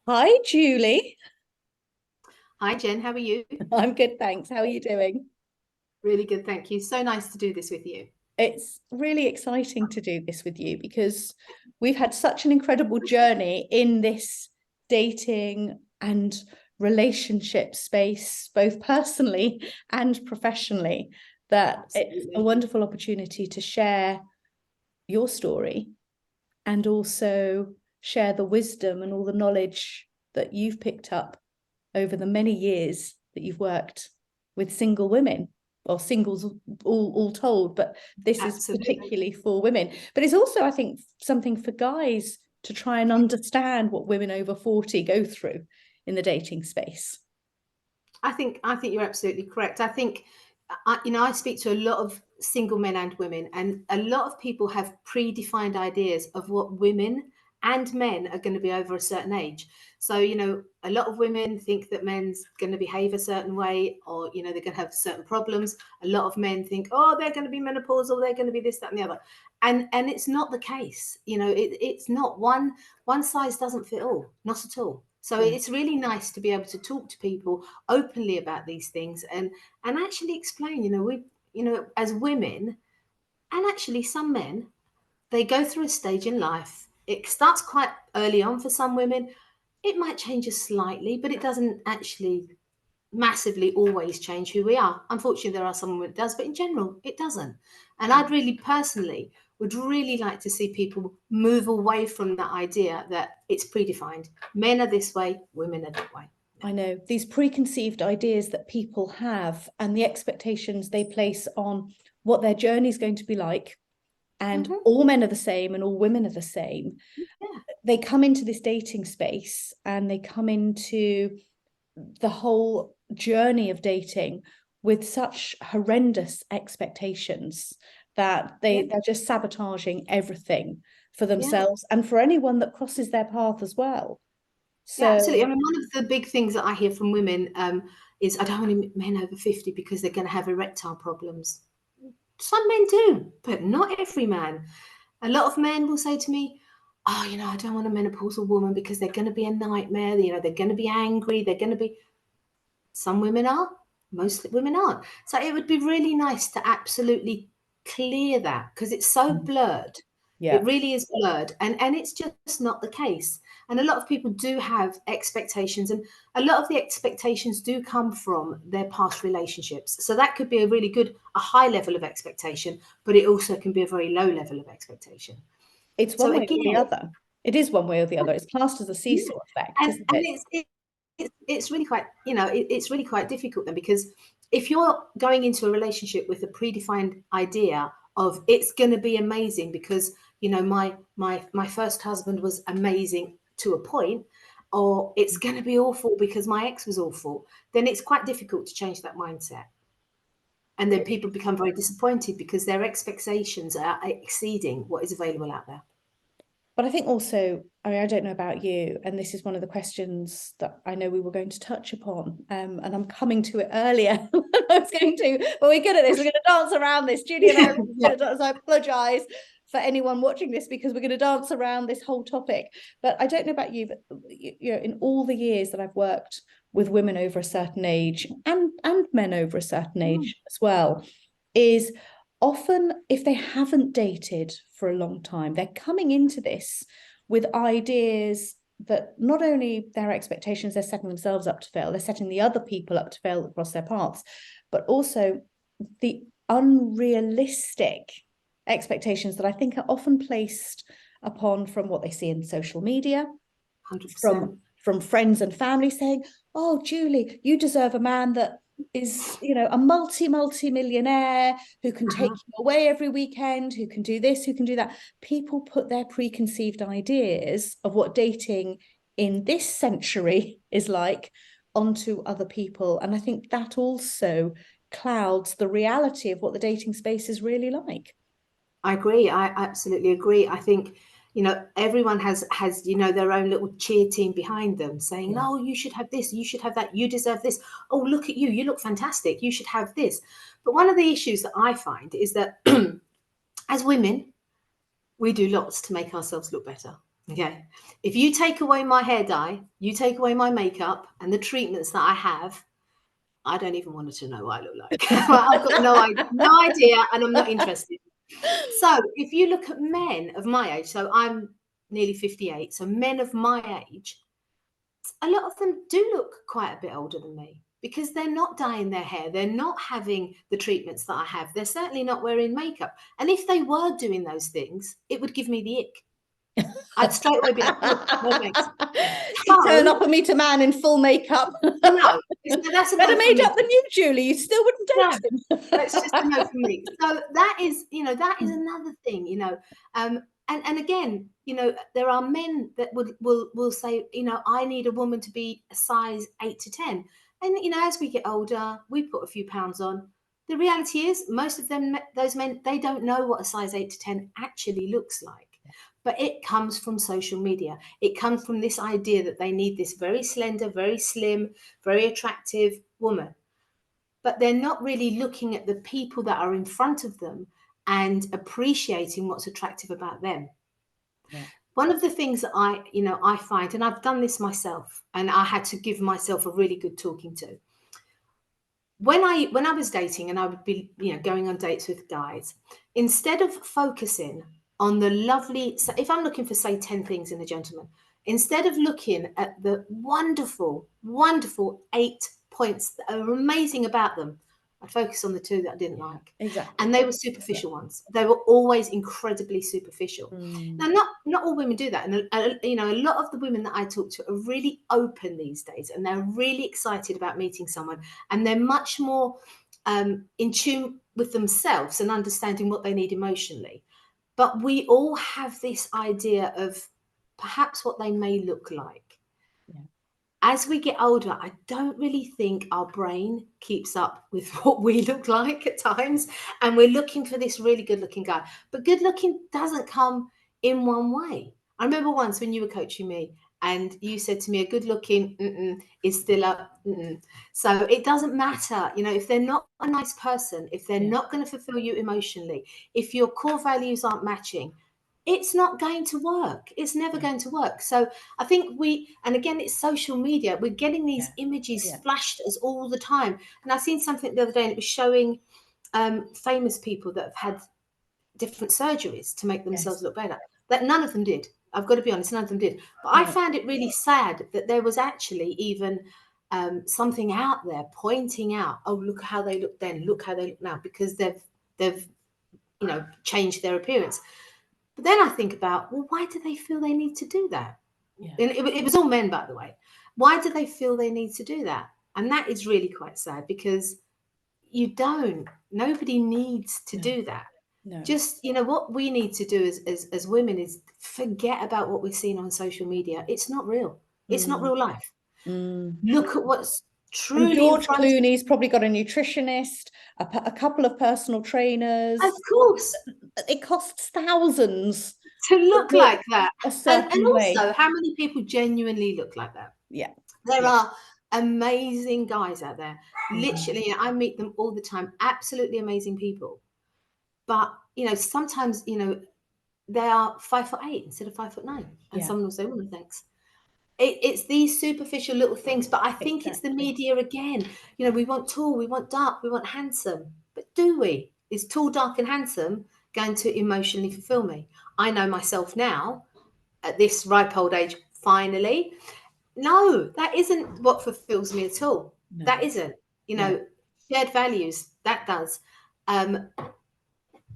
Hi, Julie. Hi Jen, how are you? I'm good, thanks. How are you doing? Really good, thank you. So nice to do this with you. It's really exciting to do this with you because we've had such an incredible journey in this dating and relationship space, both personally and professionally, that it's a Absolutely. wonderful opportunity to share your story and also share the wisdom and all the knowledge that you've picked up over the many years that you've worked with single women or singles all told, but this is Absolutely. particularly for women. But it's also, I think, something for guys to try and understand what women over 40 go through in the dating space. I think you're absolutely correct. I think I speak to a lot of single men and women, and a lot of people have predefined ideas of what women and men are going to be over a certain age. So, a lot of women think that men's going to behave a certain way, or they're going to have certain problems. A lot of men think, oh, they're going to be menopausal, they're going to be this, that, and the other. And it's not the case. It's not one size doesn't fit all, not at all. So Yeah. it's really nice to be able to talk to people openly about these things and actually explain. We as women, and actually some men, they go through a stage in life. It starts quite early on for some women. It might change us slightly, but it doesn't actually massively always change who we are. Unfortunately, there are some where it does, but in general, it doesn't. And I'd really personally would really like to see people move away from that idea that it's predefined. Men are this way, women are that way. I know these preconceived ideas that people have and the expectations they place on what their journey is going to be like, and Hmm. all men are the same and all women are the same. Yeah, They come into this dating space and they come into the whole journey of dating with such horrendous expectations that yeah, they're just sabotaging everything for yeah. themselves and for anyone that crosses their path as well. Yeah, absolutely. I So mean, one of the big things that I hear from women is I don't want men over 50 because they're going to have erectile problems. Some men do, but not every man. A lot of men will say to me, oh, I don't want a menopausal woman because they're going to be a nightmare. They're going to be angry. They're going to be. Some women are, most women aren't. So it would be really nice to absolutely clear that because it's so blurred. It yeah, really is blurred, and it's just not the case. And a lot of people do have expectations, and a lot of the expectations do come from their past relationships. So that could be a high level of expectation, but it also can be a very low level of expectation. it's So one way or again, the other. It is one way or the other. It's classed as a yeah, seesaw effect, and isn't and it? it's really quite it's really quite difficult then, because if you're going into a relationship with a predefined idea of it's going to be amazing because my first husband was amazing to a point, or it's going to be awful because my ex was awful, then it's quite difficult to change that mindset. And then people become very disappointed because their expectations are exceeding what is available out there. But I think also, I mean, I don't know about you, and this is one of the questions that I know we were going to touch upon, and I'm coming to it earlier than I was going to, but we're good at this. We're going to dance around this. Julie and I are Yeah. going to dance. I apologize for anyone watching this because we're going to dance around this whole topic. But I don't know about you, but in all the years that I've worked with women over a certain age and men over a certain Mm. age as well, is often if they haven't dated for a long time, they're coming into this with ideas that not only their expectations, they're setting themselves up to fail, they're setting the other people up to fail across their paths, but also the unrealistic expectations that I think are often placed upon from what they see in social media, 100%. from friends and family saying, oh, Julie, you deserve a man that is, a multi millionaire who can take Uh-huh. you away every weekend, who can do this, who can do that. People put their preconceived ideas of what dating in this century is like onto other people. And I think that also clouds the reality of what the dating space is really like. I agree. I absolutely agree. I think, everyone has, their own little cheer team behind them saying, Yeah. no, you should have this, you should have that, you deserve this. Oh, look at you, you look fantastic, you should have this. But one of the issues that I find is that as women, we do lots to make ourselves look better. Okay. If you take away my hair dye, you take away my makeup and the treatments that I have, I don't even want to know what I look like. I've got no idea, and I'm not interested. So if you look at men of my age, so I'm nearly 58, so men of my age, a lot of them do look quite a bit older than me because they're not dyeing their hair. They're not having the treatments that I have. They're certainly not wearing makeup. And if they were doing those things, it would give me the ick. I'd straight away be like, oh, no thanks. You turn So, up and meet a man in full makeup. no, so that's a Better no from made me. up than you, Julie. You still wouldn't No, date him. that's just a no from me. So that is, that is another thing, and again, there are men that will say, I need a woman to be a size 8 to 10. And as we get older, we put a few pounds on. The reality is most of them, those men, they don't know what a size 8 to 10 actually looks like. But it comes from social media. It comes from this idea that they need this very slender, very slim, very attractive woman, but they're not really looking at the people that are in front of them and appreciating what's attractive about them. Yeah. One of the things that I find, and I've done this myself, and I had to give myself a really good talking to. When I was dating and I would be, going on dates with guys, instead of focusing on the lovely, so if I'm looking for, say, 10 things in a gentleman, instead of looking at the wonderful, wonderful 8 points that are amazing about them, I'd focus on the 2 that I didn't like. Exactly. And they were superficial ones. They were always incredibly superficial. Now, not all women do that. And, a lot of the women that I talk to are really open these days, and they're really excited about meeting someone. And they're much more in tune with themselves and understanding what they need emotionally. But we all have this idea of perhaps what they may look like. Yeah. As we get older, I don't really think our brain keeps up with what we look like at times. And we're looking for this really good looking guy. But good looking doesn't come in one way. I remember once when you were coaching me and you said to me, a good looking is still a So it doesn't matter, if they're not a nice person, if they're not going to fulfill you emotionally, if your core values aren't matching, it's not going to work. It's never going to work. So I think and again, it's social media. We're getting these images flashed at us all the time. And I seen something the other day and it was showing famous people that have had different surgeries to make themselves look better. That none of them did. I've got to be honest, none of them did. But I found it really sad that there was actually even something out there pointing out, oh, look how they look then, look how they look now, because they've changed their appearance. But then I think about, well, why do they feel they need to do that? Yeah. And it was all men, by the way. Why do they feel they need to do that? And that is really quite sad because nobody needs to do that. No. Just, what we need to do as women is forget about what we're seeing on social media. It's not real. It's not real life. Look at what's truly and George in front Clooney's probably got a nutritionist, a couple of personal trainers. Of course. It costs thousands to look like that. a And certain way. also, how many people genuinely look like that? Yeah. There are amazing guys out there. Literally, I meet them all the time. Absolutely amazing people. But, sometimes, they are 5'8" instead of 5'9". And someone will say, well, no, thanks. It's these superficial little things. But I think it's the media again. We want tall, we want dark, we want handsome. But do we? Is tall, dark, and handsome going to emotionally fulfill me? I know myself now at this ripe old age, finally. No, that isn't what fulfills me at all. No. That isn't. Shared values, that does.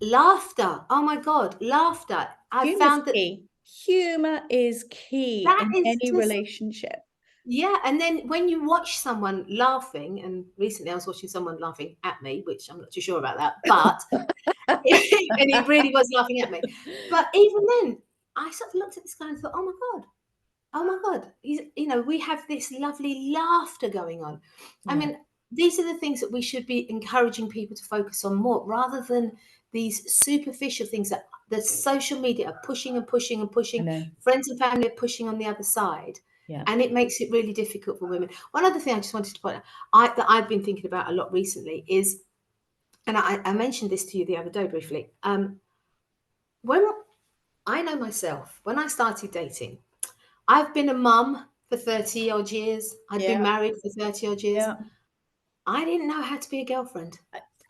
Laughter. Oh my God, laughter. I found that key. Humor is key in any relationship. Yeah, and then when you watch someone laughing, and recently I was watching someone laughing at me, which I'm not too sure about that, but and he really was laughing at me. But even then, I sort of looked at this guy and thought, oh my God, we have this lovely laughter going on. I mean, these are the things that we should be encouraging people to focus on more, rather than these superficial things that the social media are pushing and pushing and pushing. Friends and family are pushing on the other side. Yeah. And it makes it really difficult for women. One other thing I just wanted to point out that I've been thinking about a lot recently is, and I mentioned this to you the other day briefly, when I know myself, when I started dating, I've been a mum for 30 odd years. I'd been Yeah, married for 30 odd years. yeah. I didn't know how to be a girlfriend.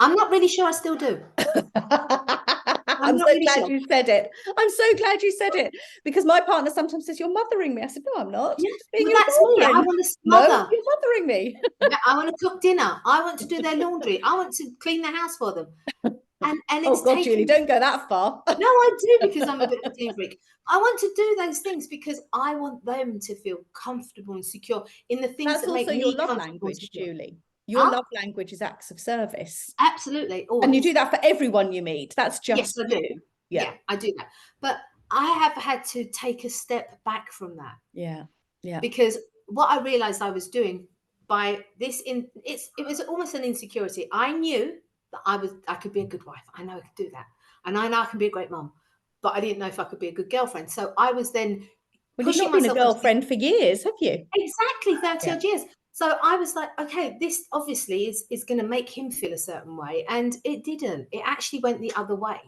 I'm not really sure I still do. I'm I'm not so really glad sure. you said it. I'm so glad you said it, because my partner sometimes says, "You're mothering me." I said, "No, I'm not. Yeah, I'm just being well, your that's me. I girlfriend." want to "No, smother. you're mothering me." Yeah, I want to cook dinner. I want to do their laundry. I want to clean the house for them. And Oh it's God, Julie, taken. don't go that far. No, I do, because I'm a bit of a clean freak. I want to do those things because I want them to feel comfortable and secure in the things That's that make also your me love comfortable and language, secure. Julie. Your Huh? love language is acts of service. Absolutely, And you do always. that for everyone you meet. That's Yes, just I do. you. Yeah. Yeah, I do that. But I have had to take a step back from that, Yeah. Yeah. because what I realized I was doing by this it was almost an insecurity. I knew that I could be a good wife. I know I could do that. And I know I can be a great mom. But I didn't know if I could be a good girlfriend. So I was then Well, you've pushing not been a myself onto this. girlfriend for years, have you? Exactly 30 Yeah. odd years. So I was like, okay, this obviously is going to make him feel a certain way. And it didn't. It actually went the other way,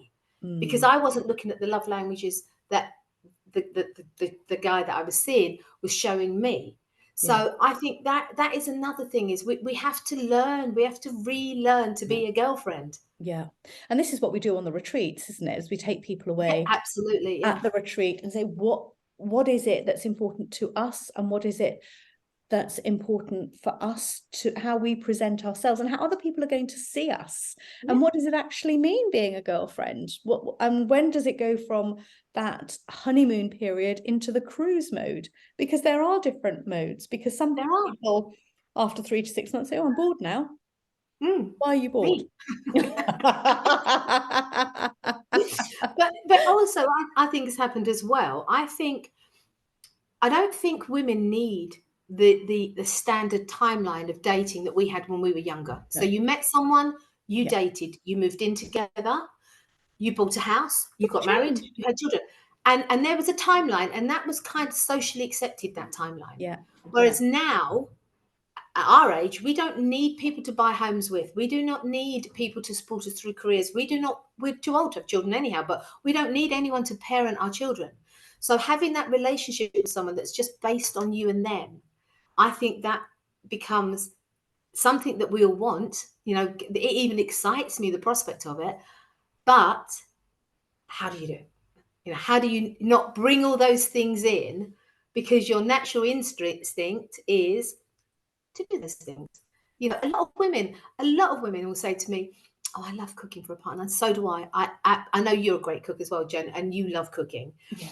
because Mm, I wasn't looking at the love languages that the guy that I was seeing was showing me. yeah. So I think that is another thing, is we have to learn, we have to relearn to be a girlfriend. Yeah. And this is what we do on the retreats, isn't it? As we take people Yeah, away absolutely. Yeah. at the retreat and say, what is it that's important to us, and what is it that's important for us, to how we present ourselves and how other people are going to see us, Yeah. and what does it actually mean being a girlfriend, what and when does it go from that honeymoon period into the cruise mode, because there are different modes, because some There are. people after 3 to 6 months say, "Oh, I'm bored now." Mm, Why are you bored? me. But also I think it's happened as well. I don't think women need the standard timeline of dating that we had when we were younger. So No. you met someone, you Yeah. dated, you moved in together, you bought a house, you It's got married, changed. you had children. And there was a timeline, and that was kind of socially accepted, that timeline. Yeah. Yeah. Whereas now, at our age, we don't need people to buy homes with. We do not need people to support us through careers. We're too old to have children anyhow, but we don't need anyone to parent our children. So having that relationship with someone that's just based on you and them, I think that becomes something that we all want. It even excites me, the prospect of it. But how do you do it? How do you not bring all those things in? Because your natural instinct is to do those things. A lot of women will say to me, "Oh, I love cooking for a partner." And so do I. I know you're a great cook as well, Jen, and you love cooking. Yeah.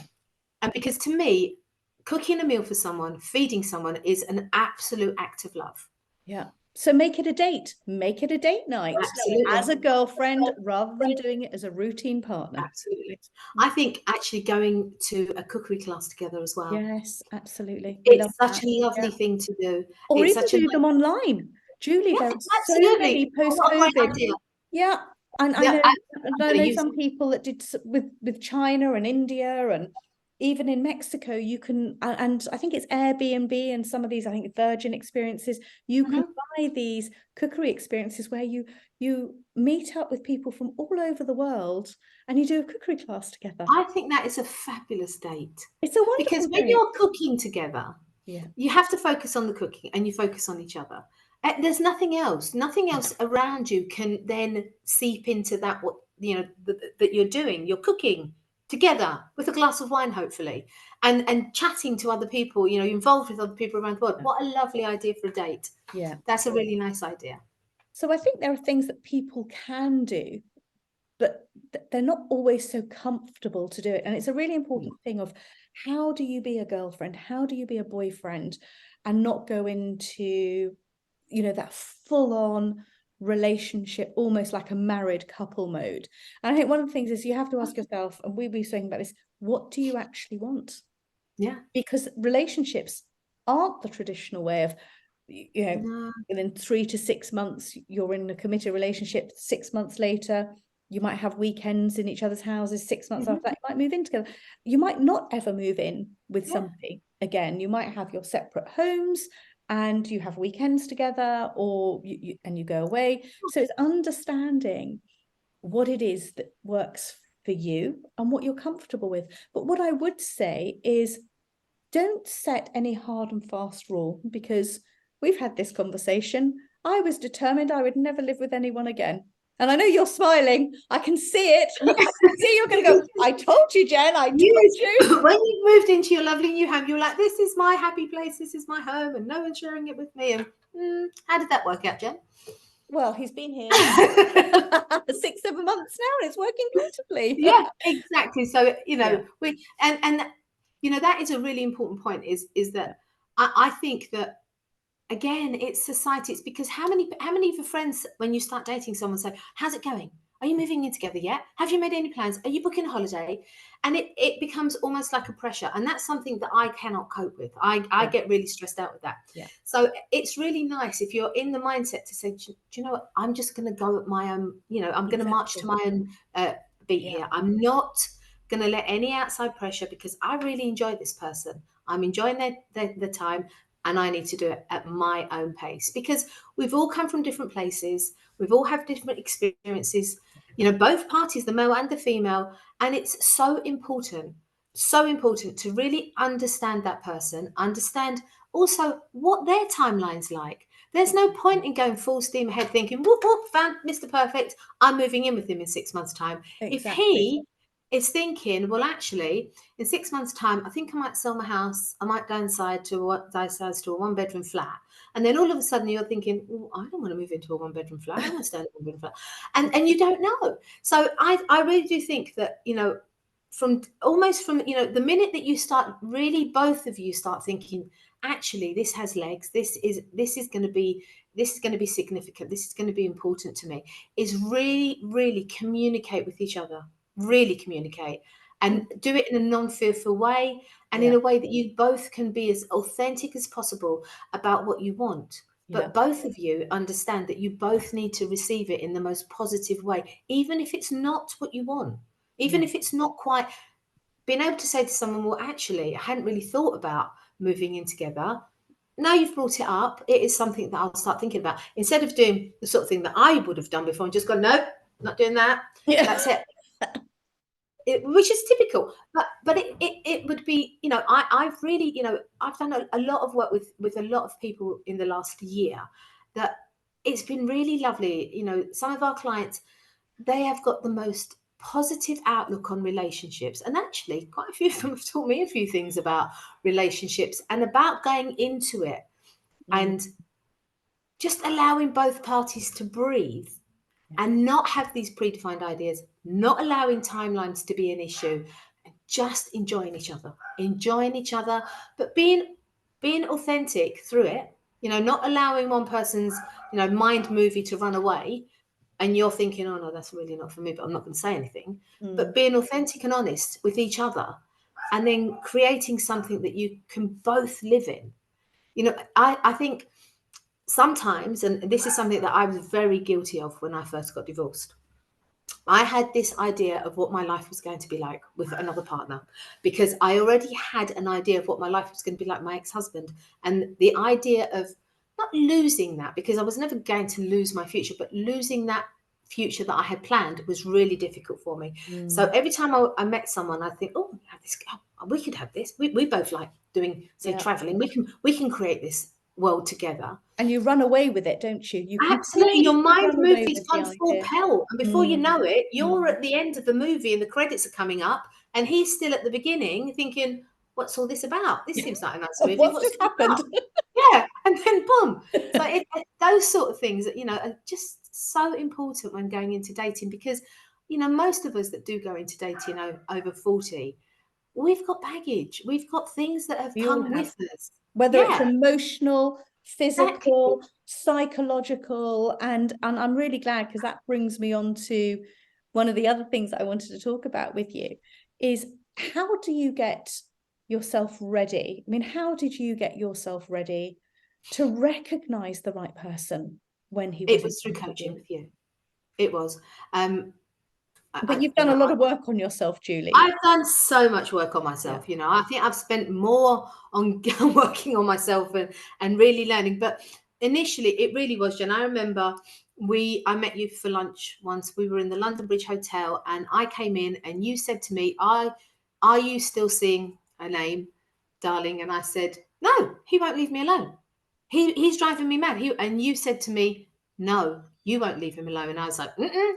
And because to me, cooking a meal for someone, feeding someone, is an absolute act of love. Yeah. So make it a date. Make it a date night Absolutely. as a girlfriend rather than doing it as a routine partner. Absolutely. I think actually going to a cookery class together as well. Yes, absolutely. We love It's such that. a Yeah. lovely thing to do. Or It's even such a do them nice. online. Julie, Yeah, there are so absolutely. many Oh, what a great post-COVID. idea. Yeah. And Yeah, I'm I going to know use some it. people that did with China and India, and even in Mexico, you can, and I think it's Airbnb and some of these, I think Virgin experiences, you can Mhm. buy these cookery experiences where you meet up with people from all over the world and you do a cookery class together. I think that is a fabulous date, It's a because wonderful when date. you're cooking together, Yeah. you have to focus on the cooking and you focus on each other. There's nothing else. Nothing else around you can then seep into that, what that you're doing. You're cooking together with a glass of wine, hopefully, and chatting to other people. Involved with other people around the world. What a lovely idea for a date. Yeah. That's a really nice idea. So I think there are things that people can do, but they're not always so comfortable to do it. And it's a really important thing of, how do you be a girlfriend? How do you be a boyfriend and not go into, that full on relationship, almost like a married couple mode? And I think one of the things is you have to ask yourself, and we'll be saying about this, what do you actually want? Yeah. Because relationships aren't the traditional way of, No. within 3 to 6 months you're in a committed relationship. 6 months later you might have weekends in each other's houses. 6 months Mhm. after that you might move in together. You might not ever move in with Yeah. somebody again. You might have your separate homes and you have weekends together, or you go away. So it's understanding what it is that works for you and what you're comfortable with. But what I would say is, don't set any hard and fast rule, because we've had this conversation. I was determined I would never live with anyone again. And I know you're smiling. I can see it. I can see you're going to go, I told you, Jen, I told you. When you moved into your lovely new home, you were like, this is my happy place, this is my home, and no one's sharing it with me. And how did that work out, Jen? Well, he's been here 6-7 months now, and it's working beautifully. Yeah, exactly. So, we and that is a really important point, is that I think that, again, it's society. It's because how many of your friends, when you start dating someone, say, how's it going? Are you moving in together yet? Have you made any plans? Are you booking a holiday? And it becomes almost like a pressure. And that's something that I cannot cope with. I get really stressed out with that. Yeah. So it's really nice if you're in the mindset to say, do you know what? I'm just going to go at my own, I'm going to march to my own beat here. I'm not going to let any outside pressure, because I really enjoy this person. I'm enjoying the time. And I need to do it at my own pace, because we've all come from different places. We've all had different experiences, both parties, the male and the female. And it's so important to really understand that person, understand also what their timeline's like. There's no point in going full steam ahead thinking, whoop, whoop, found Mr. Perfect, I'm moving in with him in 6 months' time. Exactly. If he is thinking, well, actually, in 6 months' time, I think I might sell my house. I might downsize to a one-bedroom flat. And then all of a sudden you're thinking, oh, I don't want to move into a one-bedroom flat. I want to stay in a one-bedroom flat. And you don't know. So I really do think that, from the minute that you start, really both of you start thinking, actually, this has legs. This is going to be significant. This is going to be important to me, is really, really communicate with each other. Really communicate, and do it in a non-fearful way, and in a way that you both can be as authentic as possible about what you want. But both of you understand that you both need to receive it in the most positive way, even if it's not what you want, even if it's not quite. Being able to say to someone, well, actually, I hadn't really thought about moving in together. Now you've brought it up, it is something that I'll start thinking about, instead of doing the sort of thing that I would have done before and just gone, no, not doing that. That's it. Which is typical, but it would be, I've really, I've done a lot of work with a lot of people in the last year, that it's been really lovely. Some of our clients, they have got the most positive outlook on relationships, and actually quite a few of them have taught me a few things about relationships and about going into it and just allowing both parties to breathe and not have these predefined ideas, not allowing timelines to be an issue, and just enjoying each other, but being authentic through it, not allowing one person's, mind movie to run away, and you're thinking, oh no, that's really not for me, but I'm not going to say anything, but being authentic and honest with each other, and then creating something that you can both live in. I think sometimes, and this is something that I was very guilty of when I first got divorced, I had this idea of what my life was going to be like with another partner, because I already had an idea of what my life was going to be like with my ex-husband. And the idea of not losing that, because I was never going to lose my future, but losing that future that I had planned was really difficult for me. So every time I met someone, I think, oh, we could have this. We both like doing, say, traveling. We can create this world together. And you run away with it, don't you? You absolutely. Your mind movie's gone full idea. pelt, and before you know it, you're at the end of the movie and the credits are coming up, and he's still at the beginning thinking, what's all this about? This seems like a nice movie. What's just happened? Yeah, and then boom. So those sort of things that, are just so important when going into dating, because most of us that do go into dating over 40, we've got baggage, we've got things that have come with us, whether it's emotional, physical, psychological, and I'm really glad, because that brings me on to one of the other things I wanted to talk about with you, is how do you get yourself ready? I mean, how did you get yourself ready to recognize the right person when he was? It was through coaching with you. It was. But you've done a lot of work on yourself, Julie. I've done so much work on myself. I think I've spent more on working on myself and really learning. But initially, it really was, Jen. I remember I met you for lunch once. We were in the London Bridge Hotel, and I came in, and you said to me, are you still seeing a name, darling?" And I said, "No, he won't leave me alone. He's driving me mad." And you said to me, "No, you won't leave him alone." And I was like,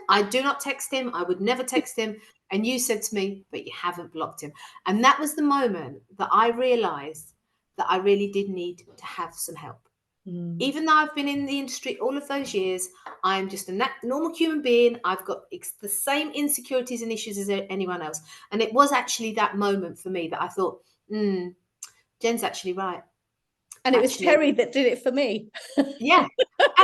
"I do not text him. I would never text him." And you said to me, "But you haven't blocked him." And that was the moment that I realized that I really did need to have some help. Even though I've been in the industry all of those years, I'm just a normal human being. I've got the same insecurities and issues as anyone else. And it was actually that moment for me that I thought, Jen's actually right. And it was Terry that did it for me. Yeah.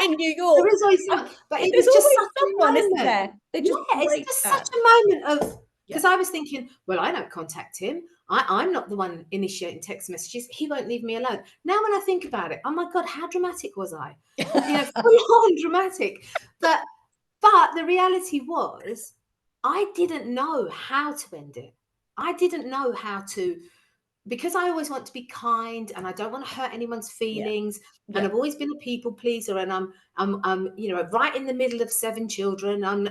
In New York. There is always someone, but it There's was just always such someone, a isn't moment. there? They just It's just such a moment of, because I was thinking, well, I don't contact him. I'm not the one initiating text messages. He won't leave me alone. Now, when I think about it, oh my God, how dramatic was I? Full on dramatic. But the reality was, I didn't know how to end it. I didn't know how to, because I always want to be kind and I don't want to hurt anyone's feelings. And I've always been a people pleaser, and I'm right in the middle of 7 children. I'm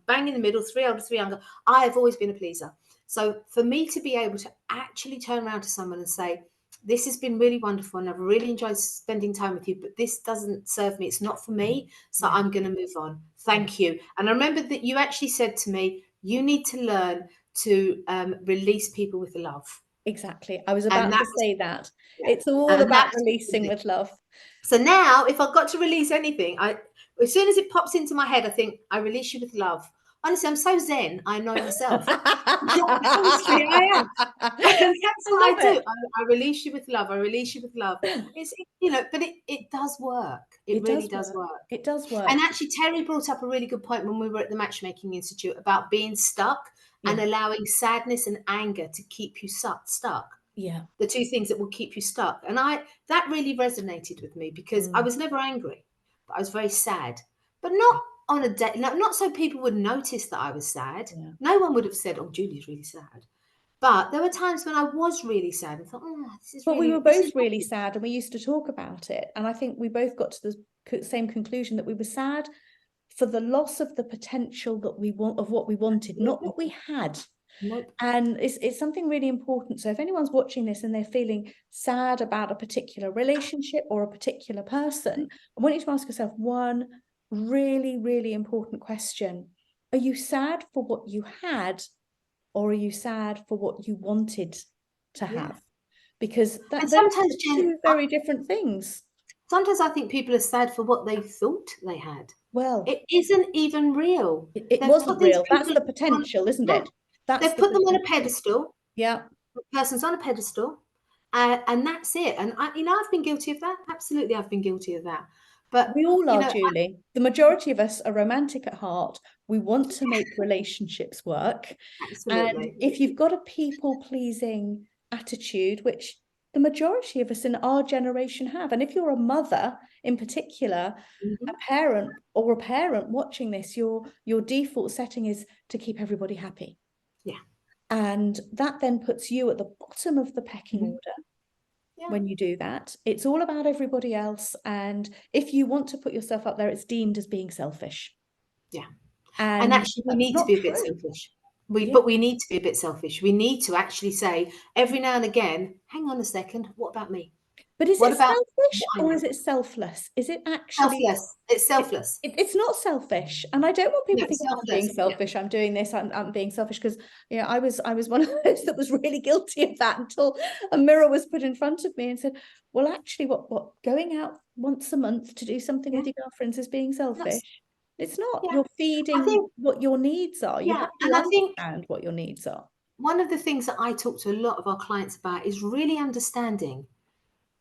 bang in the middle, 3 older, 3 younger. I have always been a pleaser. So for me to be able to actually turn around to someone and say, "This has been really wonderful and I've really enjoyed spending time with you, but this doesn't serve me. It's not for me. So I'm going to move on. Thank you." And I remember that you actually said to me, "You need to learn to release people with love." Exactly. I was about to say that. It's all And about releasing with love. So now, if I've got to release anything, as soon as it pops into my head, I think, I release you with love. Honestly, I'm so zen, I know myself. Honestly, I am. And that's what I do. I release you with love. I release you with love. It's, but it does work. It really does work. It does work. And actually, Terry brought up a really good point when we were at the Matchmaking Institute about being stuck and allowing sadness and anger to keep you stuck. Yeah. The two things that will keep you stuck. And that really resonated with me, because I was never angry, but I was very sad. But not on a day, not so people would notice that I was sad. Yeah. No one would have said, "Oh, Julie's really sad." But there were times when I was really sad and thought, this is but really, we were both really sad, and we used to talk about it. And I think we both got to the same conclusion, that we were sad for the loss of the potential that we want, of what we wanted, not what we had. Nope. And it's something really important. So if anyone's watching this and they're feeling sad about a particular relationship or a particular person, I want you to ask yourself one really, really important question. Are you sad for what you had, or are you sad for what you wanted to have? Because those are two very different things. Sometimes I think people are sad for what they thought they had. Well, it isn't even real. It wasn't real. That's the potential, isn't it? They've put them on a pedestal. Yeah. The person's on a pedestal, and that's it. And I've been guilty of that. Absolutely, I've been guilty of that. But we all are, Julie. The majority of us are romantic at heart. We want to make relationships work. Absolutely. And if you've got a people-pleasing attitude, which the majority of us in our generation have, and if you're a mother in particular, a parent watching this, your default setting is to keep everybody happy. Yeah. And that then puts you at the bottom of the pecking order. When you do that, it's all about everybody else. And if you want to put yourself up there, it's deemed as being selfish. Yeah. And actually, we need to be a bit selfish. But we need to be a bit selfish. We need to actually say every now and again, hang on a second, what about me? But is it selfish or is it selfless? Is it actually selfless? It's selfless. It's not selfish. And I don't want people to think I'm being selfish. I'm doing this. I'm being selfish, because I was one of those that was really guilty of that, until a mirror was put in front of me and said, well, actually, what going out once a month to do something with your girlfriends is being selfish. It's not. You're feeding what your needs are. You have to understand what your needs are. One of the things that I talk to a lot of our clients about is really understanding,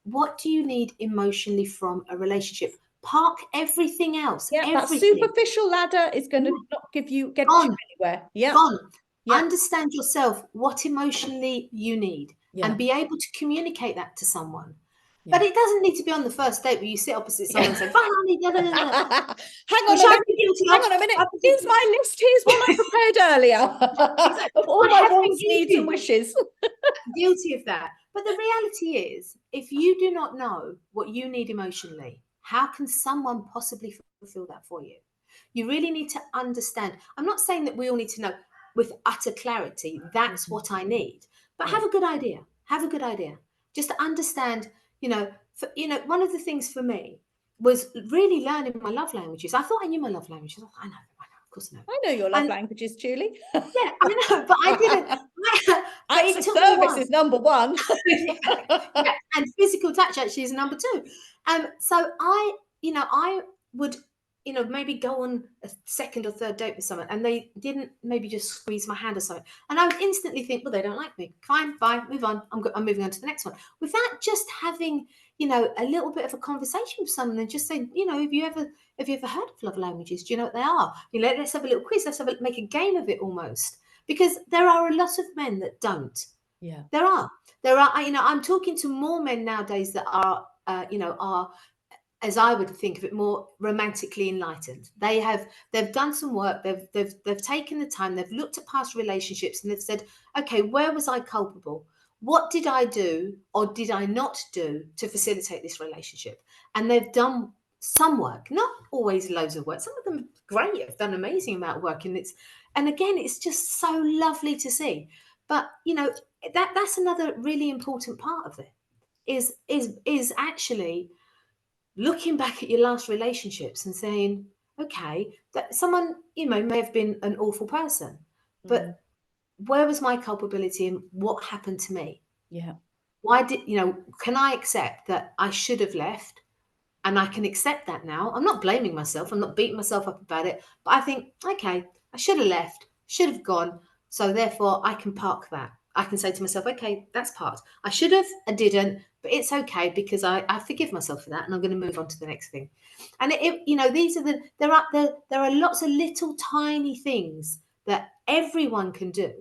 what do you need emotionally from a relationship? Park everything else. Yeah, that superficial ladder is going to not get you anywhere. Yeah. Gone. Understand yourself, what emotionally you need, and be able to communicate that to someone. But it doesn't need to be on the first date where you sit opposite someone and say, "Bye, honey." Hang on a minute. Here's my list. Here's what I prepared earlier of all my wants, needs, and wishes. Guilty of that. But the reality is, if you do not know what you need emotionally, how can someone possibly fulfill that for you? You really need to understand. I'm not saying that we all need to know with utter clarity, that's what I need, but Yeah. have a good idea. Have a good idea. Just to understand, one of the things for me was really learning my love languages. I thought I knew my love languages. I know, of course I know. I know your love languages, Julie. Yeah, I know, but I didn't. But Acts it of took me a service while. is number one. Yeah, and physical touch actually is number two. So I would, maybe go on a second or third date with someone, and they didn't maybe just squeeze my hand or something, and I would instantly think, well, they don't like me. Fine, bye, move on. I'm moving on to the next one, without just having, a little bit of a conversation with someone and just saying, have you ever heard of love languages? Do you know what they are? Let's have a little quiz. Make a game of it almost, because there are a lot of men that don't. Yeah. There are. I'm talking to more men nowadays that are, as I would think of it, more romantically enlightened. They've done some work. They've taken the time. They've looked at past relationships and they've said, okay, where was I culpable? What did I do or did I not do to facilitate this relationship? And they've done some work, not always loads of work. Some of them great, have done an amazing amount of work, and again, it's just so lovely to see. But that's another really important part of it, is actually looking back at your last relationships and saying, okay, that someone may have been an awful person, but where was my culpability and what happened to me? Yeah. Why can I accept that I should have left? And I can accept that now. I'm not blaming myself. I'm not beating myself up about it. But I think, okay, I should have left, should have gone. So therefore, I can park that. I can say to myself, okay, that's parked. I should have, I didn't, but it's okay because I forgive myself for that, and I'm going to move on to the next thing. And these are there are lots of little tiny things that everyone can do,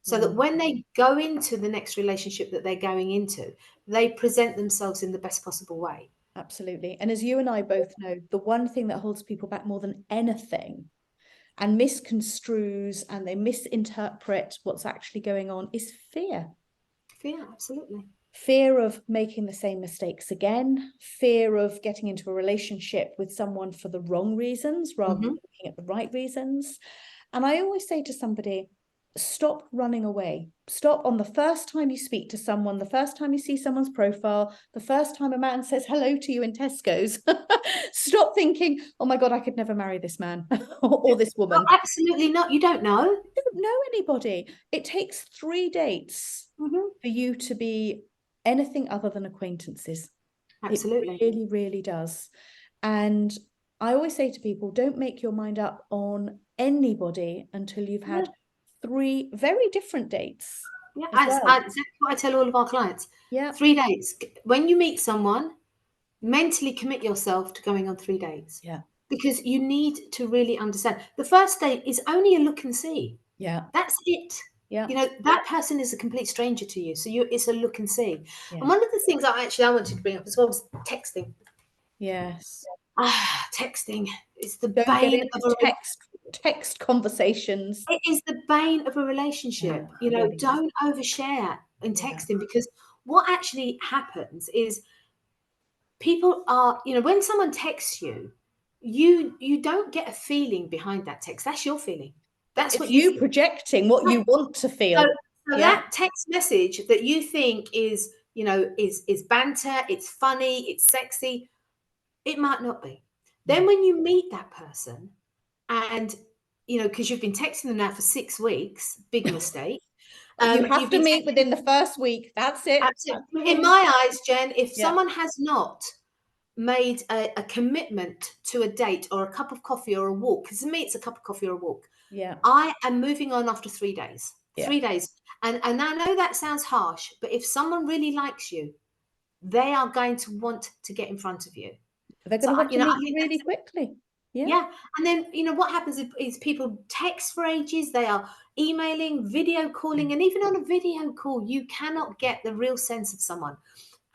so that when they go into the next relationship that they're going into, they present themselves in the best possible way. Absolutely. And as you and I both know, the one thing that holds people back more than anything and misconstrues and they misinterpret what's actually going on is fear. Fear, absolutely. Fear of making the same mistakes again, fear of getting into a relationship with someone for the wrong reasons rather than looking at the right reasons. And I always say to somebody, stop running away. Stop on the first time you speak to someone, the first time you see someone's profile, the first time a man says hello to you in Tesco's. Stop thinking, oh my God, I could never marry this man or this woman. Oh, absolutely not. You don't know. You don't know anybody. It takes 3 dates for you to be anything other than acquaintances. Absolutely. It really, really does. And I always say to people, don't make your mind up on anybody until you've had 3 very different dates. Yeah, as well. exactly what I tell all of our clients. Yeah. 3 dates. When you meet someone, mentally commit yourself to going on 3 dates. Yeah. Because you need to really understand. The first date is only a look and see. Yeah. That's it. Yeah. That person is a complete stranger to you. So it's a look and see. Yeah. And one of the things I wanted to bring up as well was texting. Yes. Texting is the Don't get bane of into a text conversations. It is the bane of a relationship. Yeah, really. Don't overshare in texting, because what actually happens is people are, when someone texts you, you don't get a feeling behind that text. That's your feeling. That's It's what you you feel. projecting what you want to feel. So that text message that you think is, is banter, it's funny, it's sexy, it might not be. Then when you meet that person and, because you've been texting them now for 6 weeks, big mistake. You have You've to been meet within the first week. That's it. Absolutely. In my eyes, Jen, if Yeah. someone has not made a commitment to a date or a cup of coffee or a walk, because to me it's a cup of coffee or a walk, Yeah. I am moving on after 3 days. Yeah. 3 days. And I know that sounds harsh, but if someone really likes you, they are going to want to get in front of you. They're going to want to I meet you think really quickly. Yeah. Yeah. And then, what happens is people text for ages, they are emailing, video calling, and even on a video call, you cannot get the real sense of someone.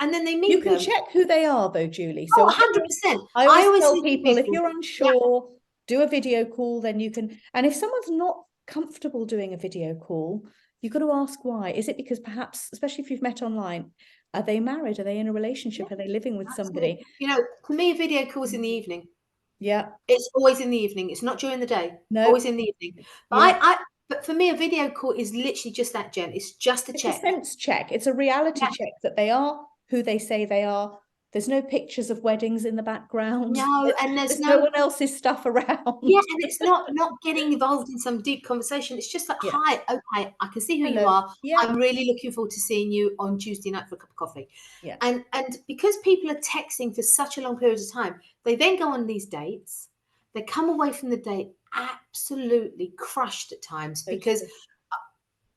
And then they meet You can them. check who they are though, Julie. So 100%. I always tell say to people, if you're unsure, do a video call, then you can. And if someone's not comfortable doing a video call, you've got to ask why. Is it because perhaps, especially if you've met online, Are they married? Are they in a relationship? Yeah, Are they living with absolutely. somebody? You know, for me, a video call is in the evening. Yeah. It's always in the evening. It's not during the day. No. Always in the evening. But Yeah. but for me, a video call is literally just that, Jen. It's just a It's a check. sense check. It's a reality Yeah. check that they are who they say they are. There's no pictures of weddings in the background. No, and there's There's no no. one else's stuff Yeah, around. and it's not getting involved in some deep conversation. It's just like, Yeah. hi, okay, I can see who you Hello. are. Yeah. I'm really looking forward to seeing you on Tuesday night for a cup of coffee. Yeah. And because people are texting for such a long period of time, they then go on these dates. They come away from the date absolutely crushed at times because Totally.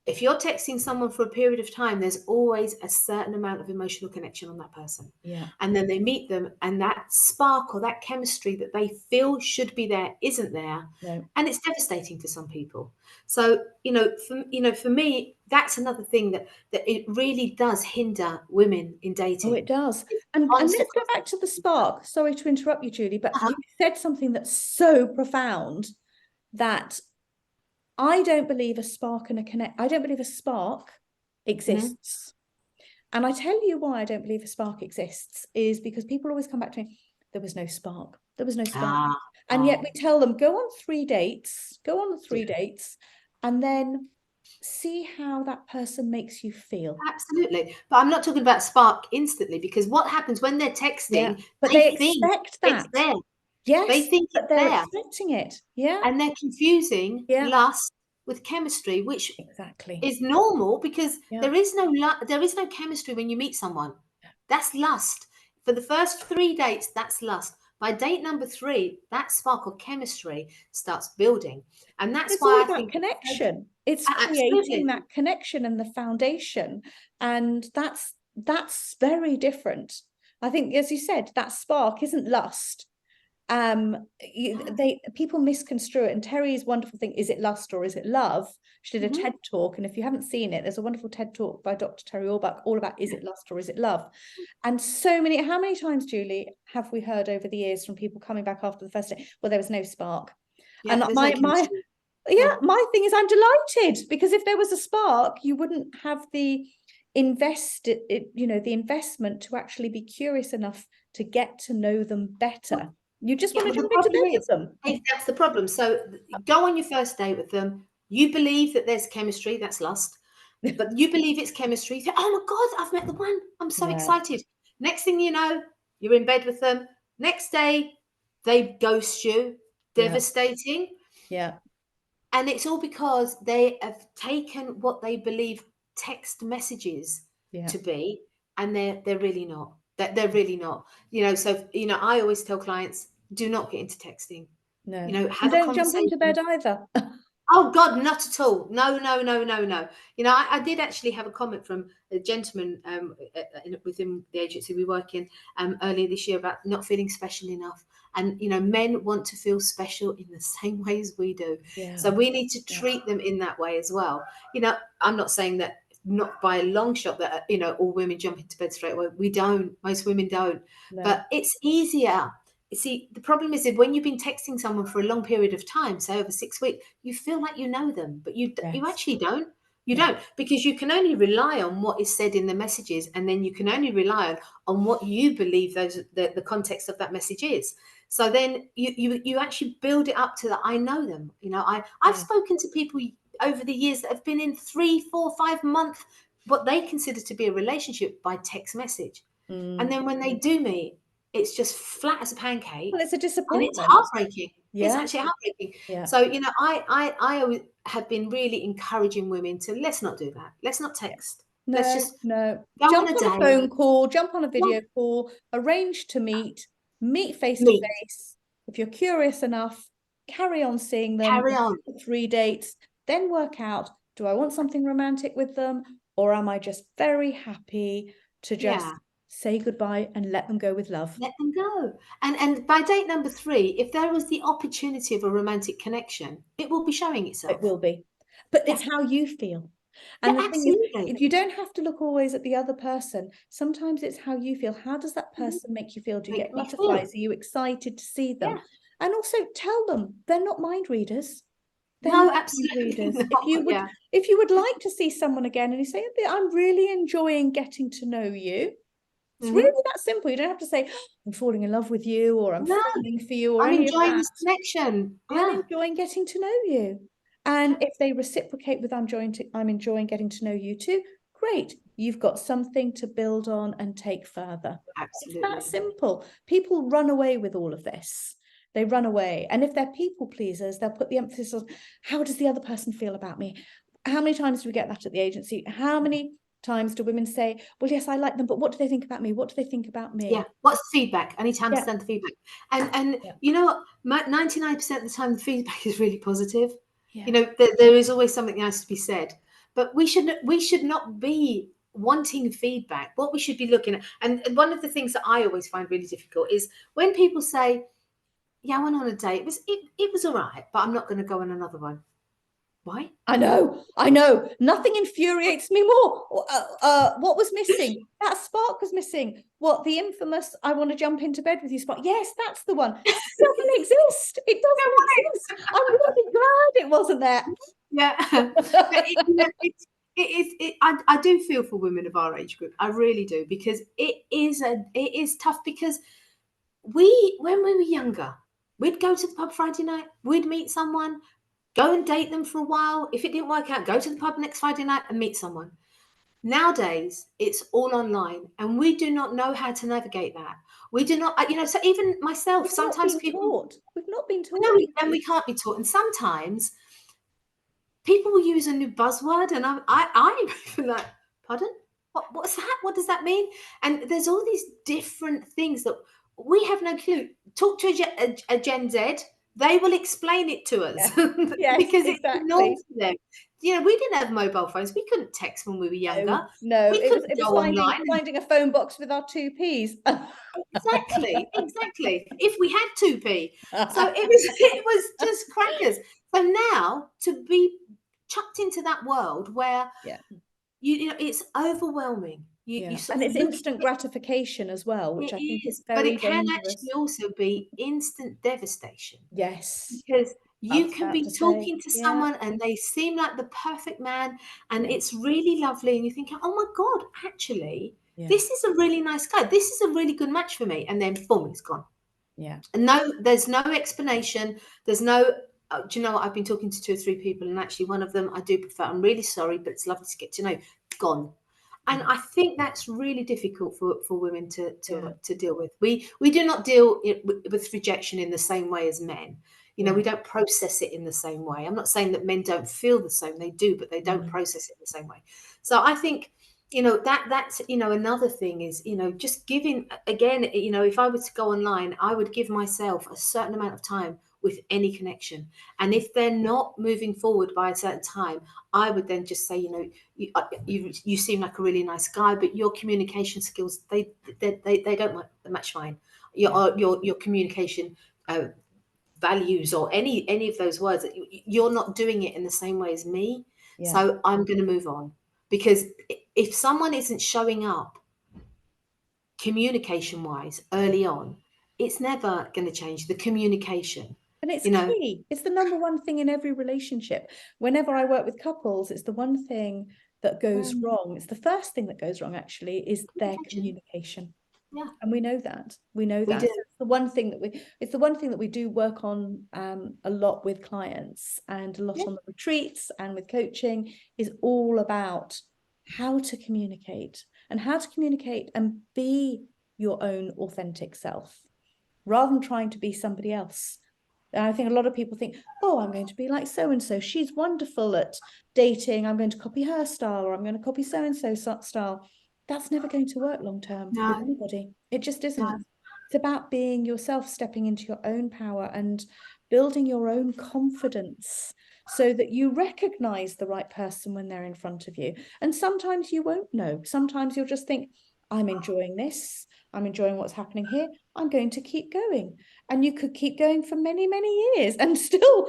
if you're texting someone for a period of time, there's always a certain amount of emotional connection on that person. Yeah. And then they meet them, and that spark or that chemistry that they feel should be there isn't there. No. And it's devastating for some people. So, for me, that's another thing that it really does hinder women in Oh, dating. it does. It's And constant. let's go back to the spark. Sorry to interrupt you, Julie, but Uh-huh. you said something that's so profound that I don't believe a spark and a connect. I don't believe a spark Mhm. exists. And I tell you why I don't believe a spark exists is because people always come back to me, there was no spark. There was no spark. Ah, And yet we tell them, go on 3 dates, go on the yeah, 3 dates, and then see how that person makes you feel. absolutely. But I'm not talking about spark instantly because what happens when they're Yeah. texting, But they they think expect it's that. there. They Yes, think but it's they're there. expecting it. Yeah. And they're confusing Yeah. lust with chemistry, which Exactly. is normal because Yeah. there is no chemistry when you meet someone. That's lust. For the first 3 dates, that's lust. By date number 3, that spark of chemistry starts building. And that's It's all why I about think connection. It's creating absolutely. that connection and the foundation. And that's very different. I think, as you said, that spark isn't lust. People misconstrue it. And Terry's wonderful thing, is it lust or is it love? She did a Mhm. TED talk, and if you haven't seen it, there's a wonderful TED talk by Dr. Terry Orbach all about, is it lust or is it love? And how many times, Julie, have we heard over the years from people coming back after the first day, well, there was no spark. Yeah, And there's no my chemistry. yeah, Yeah. my thing is, I'm delighted, because if there was a spark, you wouldn't have the the investment to actually be curious enough to get to know them better. You just Yeah, want but to the jump into problem bed is, with them. if that's the problem. So go on your first date with them. You believe that there's chemistry, that's lust. But you believe it's chemistry. You think, oh my God, I've met the one. I'm so Yeah, excited. Next thing you know, you're in bed with them. Next day, they ghost you. yeah, Devastating. yeah, And it's all because they have taken what they believe text messages yeah. to be, and they're really not. They're really not. So I always tell clients, do not get into texting. No. And Have a don't jump into conversation. bed either. Oh God, not at all. No, no, no, no, no. I did actually have a comment from a gentleman within the agency we work in earlier this year about not feeling special enough. And men want to feel special in the same way as we do. Yeah, So we need to yeah. treat them in that way as well. I'm not saying that, not by a long shot, that all women jump into bed straight away. We don't. Most women don't. No. But it's easier. You see, the problem is that when you've been texting someone for a long period of time, say over 6 weeks, you feel like you know them, but you Yes. actually don't. You Yeah. don't, because you can only rely on what is said in the messages, and then you can only rely on what you believe the context of that message is. So then you actually build it up to that. I know them. I've Yeah. spoken to people over the years that have been in 3, 4, 5 months, what they consider to be a relationship, by text message, and Mm. then when they do meet, it's just flat as a Well, pancake, it's a and it's disappointment. heartbreaking. It's Yeah. actually heartbreaking. Yeah. So, I always have been really encouraging women to, let's not do that. Let's not text. Let's No, just no. go on Jump a on a date. phone call, jump on a Yeah, video call, arrange to meet face to meet, face. If you're curious enough, carry on seeing them, carry on. 3 dates, then work out, do I want something romantic with them, or am I just very happy to just Yeah, say goodbye and let them go with love? let them go. And by date number 3, if there was the opportunity of a romantic connection, it will be showing It itself. will be. But Yeah, it's how you feel. yeah, And the thing is, absolutely. if you don't have to look always at the other person, sometimes it's how you feel. How does that Mhm. person make you feel? Do you Make get me feel. butterflies? Are you excited to see them? Yeah, And also tell them they're not mind readers. They're No, not mind absolutely readers. not. Yeah. If you would like to see someone again and you say, I'm really enjoying getting to know you, it's Hmm. really that simple. You don't have to say, I'm falling in love with you, or I'm No, falling for you, or I'm any of enjoying that. this connection. I'm Yeah. enjoying getting to know you. And if they reciprocate with I'm enjoying getting to know you too, great. You've got something to build on and take further. It's that Absolutely. simple. People run away with all of this. They run away. And if they're people pleasers, they'll put the emphasis on, how does the other person feel about me? How many times do we get that at the agency? How many times do women say, well, yes, I like them, but what do they think about me? What do they think about me? Yeah. What's the feedback? I need to Yeah. understand the feedback. And Yeah. you know what? 99% of the time, the feedback is really positive. Yeah. You know, there is always something nice to be said. But we should not be wanting feedback. What we should be looking at, and one of the things that I always find really difficult is when people say, "Yeah, I went on a date. It was all right, but I'm not going to go on another one." Why? I know. Nothing infuriates me more. What was missing? That spark was missing. What, the infamous, I want to jump into bed with you spark? Yes, that's the one. It doesn't exist. It doesn't exist. I'm really glad it wasn't there. Yeah, but I do feel for women of our age group. I really do, because it is tough, because when we were younger, we'd go to the pub Friday night, we'd meet someone, go and date them for a while. If it didn't work out, go to the pub next Friday night and meet someone. Nowadays, it's all online, and we do not know how to navigate that. We do not, so even myself, We've not sometimes been people, taught. We've not been no, taught. and we can't be taught. And sometimes people will use a new buzzword, and I'm even like, pardon? What's that? What does that mean? And there's all these different things that we have no clue. Talk to a Gen Z, they will explain it to us Yes, yes, because it's normal exactly. for them. We didn't have mobile phones. We couldn't text when we were younger. No, We it couldn't was go online. finding a phone box with our two P's. Exactly, exactly. If we had 2p. So it was just crackers. So now to be chucked into that world where Yeah. it's overwhelming. You Yeah. sort And of it's look instant at gratification as well, it, which I think it is is, but very it can dangerous. actually also be instant devastation, Yes. because I you was can about be to say, talking to yeah, someone and they seem like the perfect man, and yeah, it's really lovely, and you're thinking, oh my God, actually, yeah, this is a really nice guy. This is a really good match for me. And then boom, it's gone. yeah, And no, there's no explanation. There's no, do you know what? I've been talking to 2 or 3 people, and actually one of them I do prefer. I'm really sorry, but it's lovely to get to know. Gone. And yeah, I think that's really difficult for women to yeah, to deal with. We do not deal with rejection in the same way as men. yeah. We don't process it in the same way. I'm not saying that men don't feel the same. They do, but they don't Mm. process it in the same way. So I think that's another thing is just giving, again, if I was to go online, I would give myself a certain amount of time with any connection, and if they're not moving forward by a certain time, I would then just say, you seem like a really nice guy, but your communication skills, they don't match mine. Your communication values, or any of those words, you're not doing it in the same way as me. Yeah. So I'm going to move on, because if someone isn't showing up communication wise early on, it's never going to change the communication. And it's you know key. It's the number one thing in every relationship. Whenever I work with couples, it's the one thing that goes wrong. It's the first thing that goes wrong, actually, is their Communication. communication. Yeah, And we know that. We know we that. do. So it's the one thing that we do work on a lot with clients, and a lot Yeah, on the retreats and with coaching, is all about how to communicate, and how to communicate and be your own authentic self, rather than trying to be somebody else. And I think a lot of people think, oh, I'm going to be like so and so. She's wonderful at dating. I'm going to copy her style, or I'm going to copy so and so style. That's never going to work long term with no, anybody. It just isn't. no. It's about being yourself, stepping into your own power and building your own confidence, so that you recognize the right person when they're in front of you. And sometimes you won't know. Sometimes you'll just think, I'm enjoying this. I'm enjoying what's happening here. I'm going to keep going. And you could keep going for many, many years and still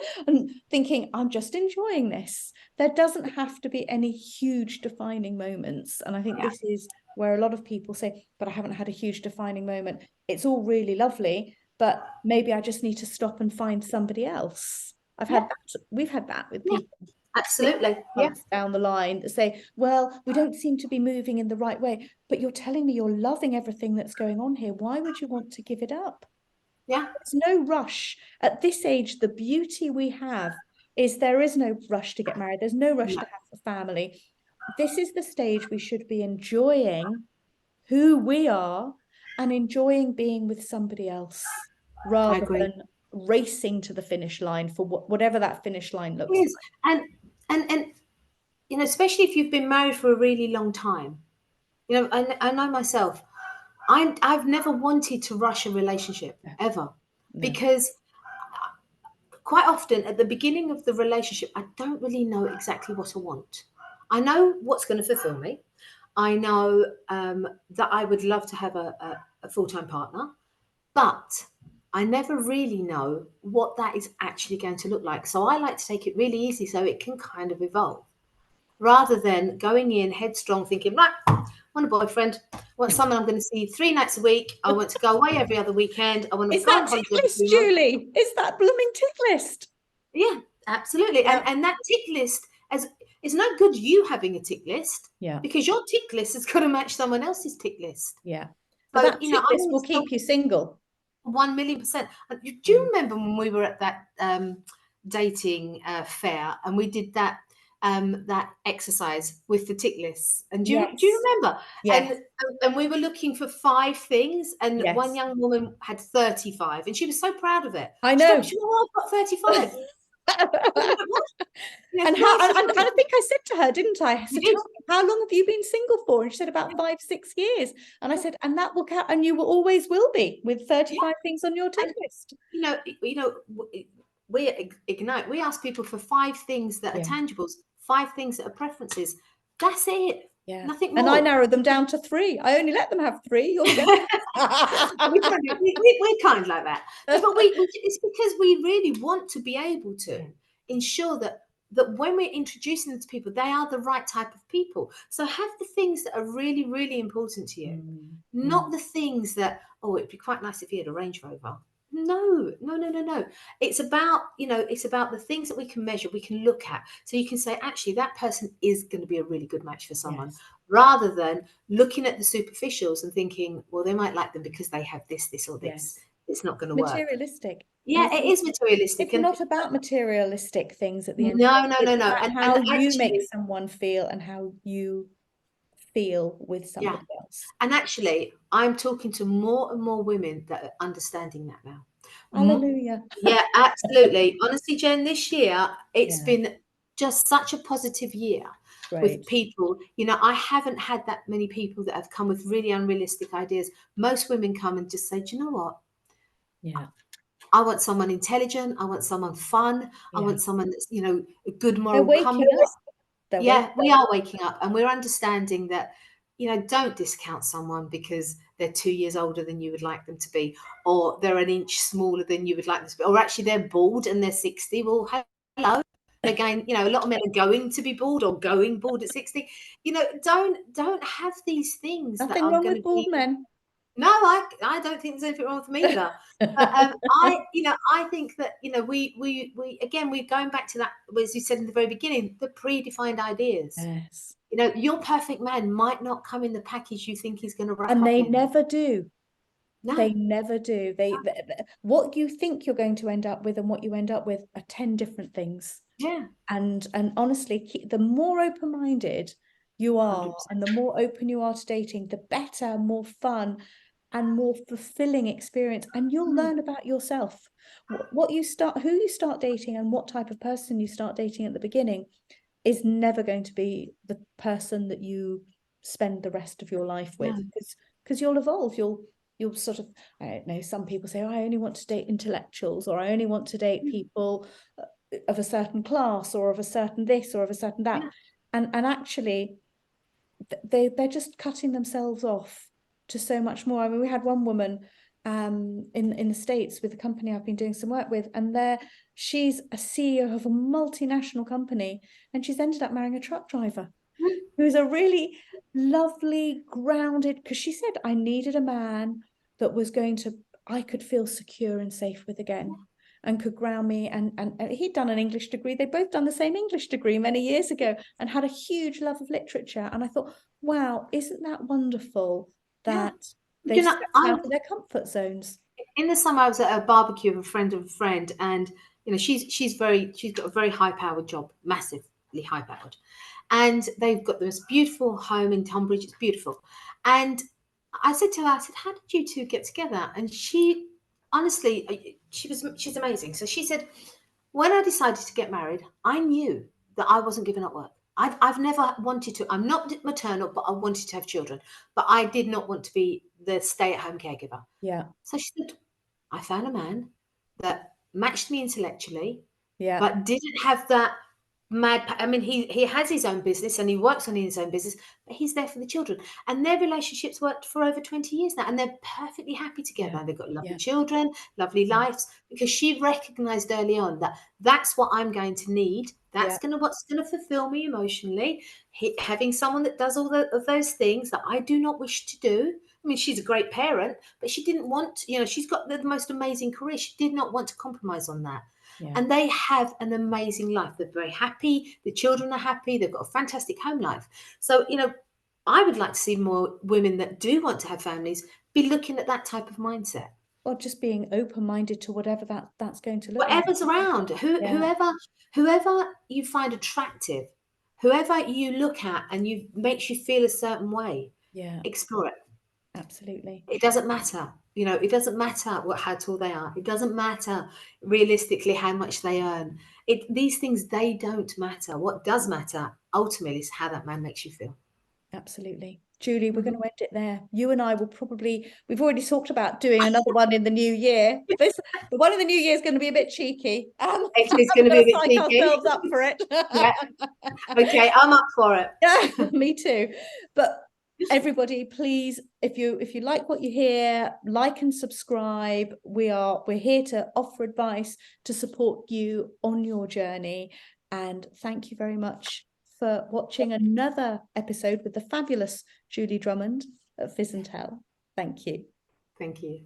thinking, I'm just enjoying this. There doesn't have to be any huge defining moments. And I think Yeah. this is where a lot of people say, but I haven't had a huge defining moment. It's all really lovely, but maybe I just need to stop and find somebody else. we've had that with Yeah, people absolutely. Yeah, months down the line that say, well, we don't seem to be moving in the right way, but you're telling me you're loving everything that's going on here. Why would you want to give it up? yeah, There's no rush. At this age, the beauty we have is there is no rush to get married. There's no rush no, to have a family. This is the stage we should be enjoying who we are and enjoying being with somebody else I rather agree. than racing to the finish line for whatever that finish line looks Yes, and you know, especially if you've been married for a really long time. You know, I know myself. I've never wanted to rush a relationship like. ever, No. because quite often at the beginning of the relationship, I don't really know exactly what I want. I know what's going to fulfill me. I know that I would love to have a full time partner, but I never really know what that is actually going to look like. So I like to take it really easy so it can kind of evolve, rather than going in headstrong thinking, right, I want a boyfriend, I want someone I'm going to see 3 nights a week, I want to go away every other weekend, I want to It's go on that tick holiday every list, 3 months. Julie. It's that blooming tick list. Yeah, absolutely. Yeah. And that tick list, as it's no good you having a tick list, Yeah. because your tick list has got to match someone else's tick list. Yeah. But So, that you know, tick I list will always tell keep you single. 1,000,000%. Do you Mm. remember when we were at that dating fair and we did that exercise with the tick lists? And do you Yes. remember? Yes. And we were looking for 5 things, and one Yes. young woman had 35, and she was so proud of it. I She told me, know. "Oh, I've got 35." I was like, "What?" Yes, And how yes, and I think I said to her, didn't I? you So did. tell me, how long have you been single for? And she said about 5, 6 years. And I said, and that will count, and you will always will be with Yeah. 35 things on your tick And list. we at Ignite, we ask people for 5 things that are Yeah. tangibles, 5 things that are preferences. That's it. Yeah. Nothing And I more. narrowed them down to 3. I only let them have 3. You're we, generous. we're kind like that. No, but it's because we really want to be able to ensure that when we're introducing them to people, they are the right type of people. So have the things that are really, really important to you, Mm, not the things that, oh, it'd be quite nice if he had a Range Rover. No, no, no, no, no. It's about the things that we can measure, we can look at. So you can say, actually, that person is going to be a really good match for someone, yes. rather than looking at the superficials and thinking, well, they might like them because they have this, this, or this. Yes. It's not going to work. Materialistic. And Yeah, it is materialistic. it's And not about materialistic things at the end of no, the no, day. no, It's no. about And how you make actually, someone feel and how you feel with yeah. somebody else. And actually, I'm talking to more and more women that are understanding that now. Hallelujah. Yeah, absolutely. Honestly, Jen, this year it's Yeah, been just such a positive year with great. people. I haven't had that many people that have come with really unrealistic ideas. Most women come and just say, do you know what? Yeah, I want someone intelligent. I want someone fun. I yeah. want someone that's, a good They're moral waking compass. up. They're waking Yeah, we are waking up, and we're understanding that, don't discount someone because they're 2 years older than you would like them to be, or they're an inch smaller than you would like them to be, or actually they're bald and they're 60. Well, hello. Again, a lot of men are going to be bald or going bald at 60. Don't have these things that Nothing are wrong going with to bald be. men. No, I don't think there's anything wrong with them either. But I think that we again we're going back to that, as you said in the very beginning, the predefined ideas. Yes. Your perfect man might not come in the package you think he's going to wrap And up they in. never do. They No, never do. What you think you're going to end up with and what you end up with are 10 different things. yeah, And honestly, the more open-minded you are 100%. and the more open you are to dating, the better, more fun and more fulfilling experience. And you'll Mm, learn about yourself. Who you start dating and what type of person you start dating at the beginning is never going to be the person that you spend the rest of your life with, no, because you'll evolve. You'll sort of, I don't know, some people say, oh, I only want to date intellectuals, or I only want to date mm, people of a certain class, or of a certain this, or of a certain that. yeah, And actually they're just cutting themselves off to so much more. I mean, we had one woman in the States with a company I've been doing some work with, and she's a CEO of a multinational company, and she's ended up marrying a truck driver mm, who's a really lovely, grounded, because she said, I needed a man that was I could feel secure and safe with again. and could ground me. And he'd done an English degree. They'd both done the same English degree many years ago and had a huge love of literature. And I thought, wow, isn't that wonderful Yeah. that You they've know, stepped I out of their comfort zones? in the summer I was at a barbecue of a friend, and she's got a very high powered job, massively high powered, and they've got this beautiful home in Tunbridge. It's beautiful, and I said to her, I said, "How did you two get together?" And she, honestly, she's amazing. So she said, "When I decided to get married, I knew that I wasn't giving up work. I've never wanted to. I'm not maternal, but I wanted to have children, but I did not want to be the stay at home caregiver." Yeah, So she said, I found a man that matched me intellectually, yeah, but didn't have that I mean, he has his own business and he works on his own business, but he's there for the children. And their relationships worked for over 20 years now, and they're perfectly happy yeah, together. They've got lovely yeah, children, lovely yeah, lives, because she recognized early on that that's what I'm going to need. yeah, That's what's going to fulfill me emotionally. Having someone that does all of those things that I do not wish to do. I mean, she's a great parent, but she didn't want, she's got the most amazing career. She did not want to compromise on that. yeah. And they have an amazing life. They're very happy. The children are happy. They've got a fantastic home life. So, I would like to see more women that do want to have families be looking at that type of mindset. Or just being open-minded to whatever that's going to look like. Whatever's around, Yeah, whoever you find attractive, whoever you look at and you makes you feel a certain way, yeah, explore it. absolutely. It doesn't matter. It doesn't matter how tall they are. It doesn't matter realistically how much they earn. These things, they don't matter. What does matter ultimately is how that man makes you feel. Absolutely. Julie, we're going Mhm. to end it there. You and I will probably, we've already talked about doing another one in the new year. The one in the new year is going to be a bit cheeky. It is going We're to be going a to bit psych cheeky. ourselves up for it. Yeah. Okay, I'm up for it. Yeah, me too. But everybody, please, if you like what you hear, like and subscribe. We're here to offer advice, to support you on your journey. And thank you very much for watching another episode with the fabulous Julie Drummond at Fizz and Tell. Thank you. Thank you.